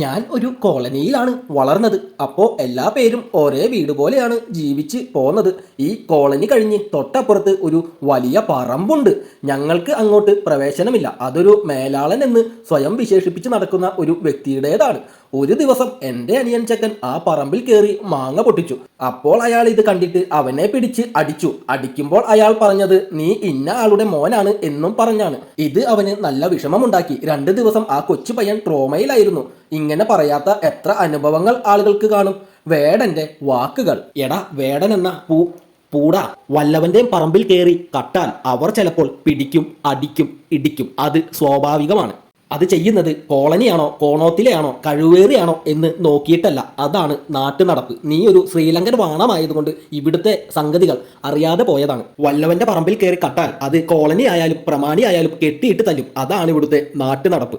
ഞാൻ ഒരു കോളനിയിലാണ് വളർന്നത്. അപ്പോൾ എല്ലാ പേരും ഒരേ വീട് പോലെയാണ് ജീവിച്ച് പോന്നത്. ഈ കോളനി കഴിഞ്ഞ് തൊട്ടപ്പുറത്ത് ഒരു വലിയ പറമ്പുണ്ട്. ഞങ്ങൾക്ക് അങ്ങോട്ട് പ്രവേശനമില്ല. അതൊരു മേലാളൻ എന്ന് സ്വയം വിശേഷിപ്പിച്ച് നടക്കുന്ന ഒരു വ്യക്തിയുടേതാണ്. ഒരു ദിവസം എൻ്റെ അനിയൻ ചെക്കൻ ആ പറമ്പിൽ കയറി മാങ്ങ പൊട്ടിച്ചു. അപ്പോൾ അയാൾ ഇത് കണ്ടിട്ട് അവനെ പിടിച്ച് അടിച്ചു. അടിക്കുമ്പോൾ അയാൾ പറഞ്ഞത് നീ ഇന്ന ആളുടെ മോനാണ് എന്നും പറഞ്ഞാണ്. ഇത് അവന് നല്ല വിഷമമുണ്ടാക്കി. 2 ദിവസം ആ കൊച്ചു പയ്യൻ ട്രോമയിലായിരുന്നു. ഇങ്ങനെ പറയാത്ത എത്ര അനുഭവങ്ങൾ ആളുകൾക്ക് കാണും. വേടന്റെ വാക്കുകൾ. എടാ, വേടൻ എന്ന പൂടാ വല്ലവന്റെയും പറമ്പിൽ കയറി കട്ടാൽ അവർ ചിലപ്പോൾ പിടിക്കും, അടിക്കും, ഇടിക്കും. അത് സ്വാഭാവികമാണ്. അത് ചെയ്യുന്നത് കോളനിയാണോ, കോണോത്തിലെയാണോ, കഴിവേറിയാണോ എന്ന് നോക്കിയിട്ടല്ല. അതാണ് നാട്ടു നടപ്പ്. നീ ഒരു ശ്രീലങ്കൻ വാണമായതുകൊണ്ട് ഇവിടുത്തെ സംഗതികൾ അറിയാതെ പോയതാണ്. വല്ലവന്റെ പറമ്പിൽ കയറി കട്ടാൽ അത് കോളനി ആയാലും പ്രമാണി ആയാലും കെട്ടിയിട്ട് തല്ലും. അതാണ് ഇവിടുത്തെ നാട്ടു നടപ്പ്.